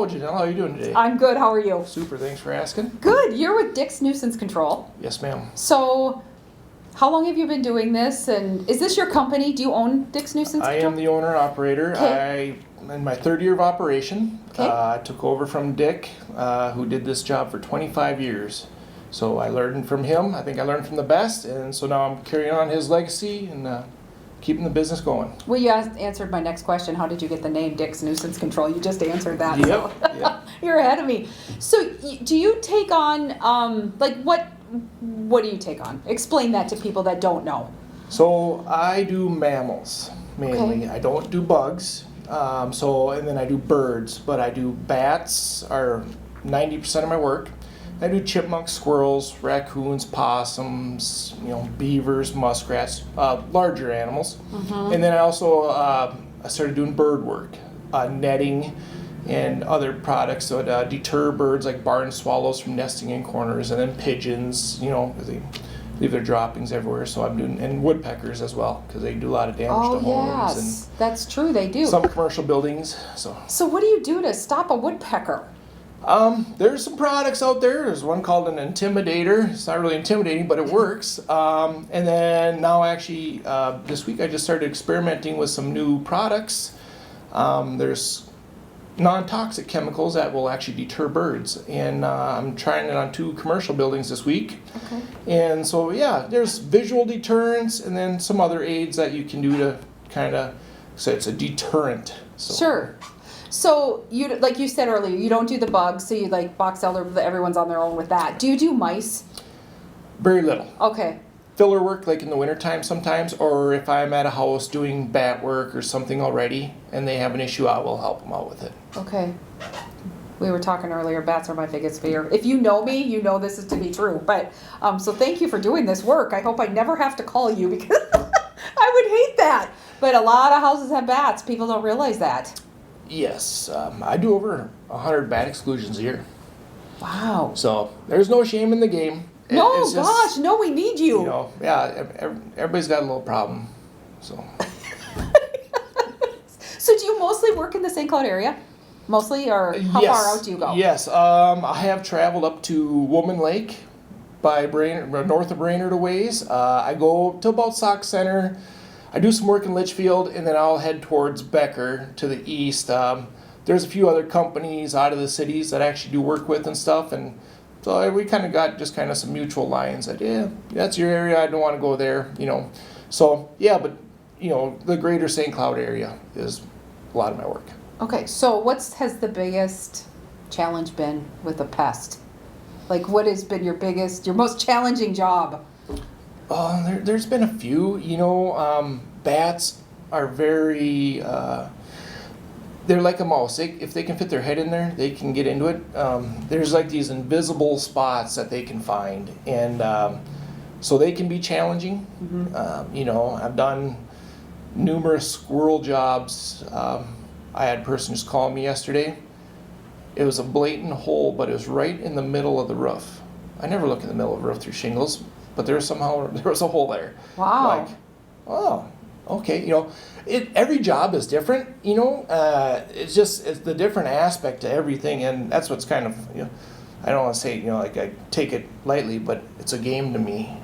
Janelle. How are you doing today? I'm good. How are you? Super. Thanks for asking. Good. You're with Dick's Nuisance Control. Yes, ma'am. So, how long have you been doing this? And is this your company? Do you own Dick's Nuisance I Control? am the owner and operator. Okay. I'm in my third year of operation. Okay. I took over from Dick, who did this job for 25 years. So I learned from him. I think I learned from the best, and so now I'm carrying on his legacy and keeping the business going. Well, you answered my next question. How did you get the name Dick's Nuisance Control? You just answered that. Yep. So. Yep. You're ahead of me. So, do you take on what do you take on? Explain that to people that don't know. So I do mammals mainly. Okay. I don't do bugs. And then I do birds, but I do bats are 90% of my work. I do chipmunks, squirrels, raccoons, possums, beavers, muskrats, larger animals. Mm-hmm. And then I also I started doing bird work, netting and other products that would deter birds like barn swallows from nesting in corners, and then pigeons, because they leave their droppings everywhere. So I'm doing, and woodpeckers as well, because they do a lot of damage to homes Yes, that's true. They do. and some commercial buildings. So, what do you do to stop a woodpecker? There's some products out there. There's one called an intimidator. It's not really intimidating, but it works. And then now actually, this week I just started experimenting with some new products. There's non-toxic chemicals that will actually deter birds. And I'm trying it on 2 commercial buildings this week. Okay. And so, yeah, there's visual deterrents and then some other aids that you can do to so it's a deterrent. So. Sure. So, like you said earlier, you don't do the bugs, so you like box elder, everyone's on their own with that. Do you do mice? Very little. Okay. Filler work like in the wintertime sometimes, or if I'm at a house doing bat work or something already and they have an issue, I will help them out with it. Okay. We were talking earlier, bats are my biggest fear. If you know me, you know this is to be true. But, so thank you for doing this work. I hope I never have to call you because I would hate that. But a lot of houses have bats. People don't realize that. Yes, I do over 100 bat exclusions a year. Wow. So there's no shame in the game. No, gosh, no, we need you. Everybody's got a little problem. So. So do you mostly work in the St. Cloud area? Mostly, or how far out do you go? Yes, I have traveled up to Woman Lake by Brainerd, north of Brainerd a ways. I go to about Sauk Center. I do some work in Litchfield, and then I'll head towards Becker to the east. There's a few other companies out of the cities that I actually do work with and stuff, and so we kind of got just kind of some mutual lines that, that's your area, I don't want to go there, So, yeah, but, the greater St. Cloud area is a lot of my work. Okay, so has the biggest challenge been with a pest? Like, what has been your most challenging job? There's been a few. Bats are very, they're like a mouse. If they can fit their head in there, they can get into it. There's like these invisible spots that they can find, and so they can be challenging. Mm-hmm. I've done numerous squirrel jobs. I had a person just call me yesterday. It was a blatant hole, but it was right in the middle of the roof. I never look in the middle of the roof through shingles, but there was a hole there. Wow. Like, oh, okay. Every job is different. It's the different aspect to everything, and that's what's kind of, I don't want to say, like I take it lightly, but it's a game to me.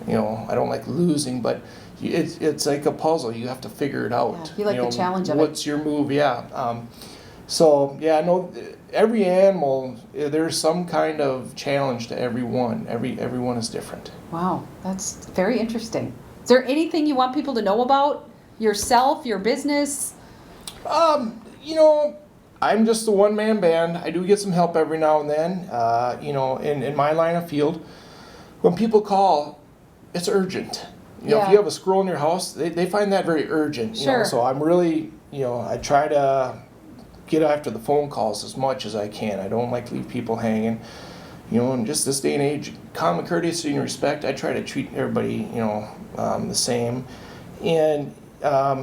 I don't like losing, but it's like a puzzle. You have to figure it out. Yeah, you like the challenge of it. What's your move? Yeah. Every animal, there's some kind of challenge to everyone. Everyone is different. Wow, that's very interesting. Is there anything you want people to know about yourself, your business? I'm just a one-man band. I do get some help every now and then. In my line of field, when people call, it's urgent. If you have a squirrel in your house, they find that very urgent. Sure. So I'm really, I try to get after the phone calls as much as I can. I don't like to leave people hanging. In just this day and age, common courtesy and respect, I try to treat everybody, the same. And, the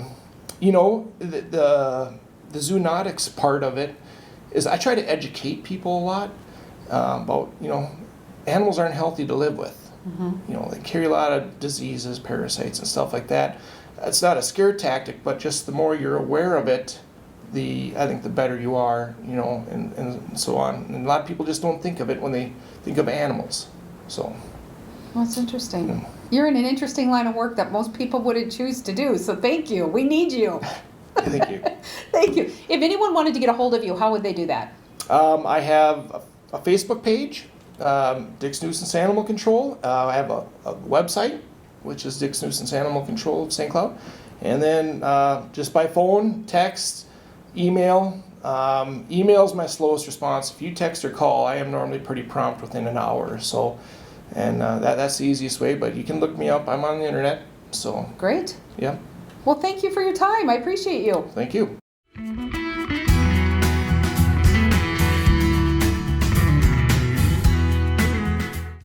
zoonotics part of it is I try to educate people a lot about, animals aren't healthy to live with. Mm-hmm. They carry a lot of diseases, parasites, and stuff like that. It's not a scare tactic, but just the more you're aware of it, I think the better you are, you know, and so on. And a lot of people just don't think of it when they think of animals. So. Well, it's interesting. You're in an interesting line of work that most people wouldn't choose to do. So thank you. We need you. Thank you. Thank you. If anyone wanted to get a hold of you, how would they do that? I have a Facebook page, Dick's Nuisance Animal Control. I have a website, which is Dick's Nuisance Animal Control of St. Cloud. And then just by phone, text, email. Email is my slowest response. If you text or call, I am normally pretty prompt within an hour or so. And that's the easiest way, but you can look me up. I'm on the internet. So Great. yeah. Well, thank you for your time. I appreciate you. Thank you.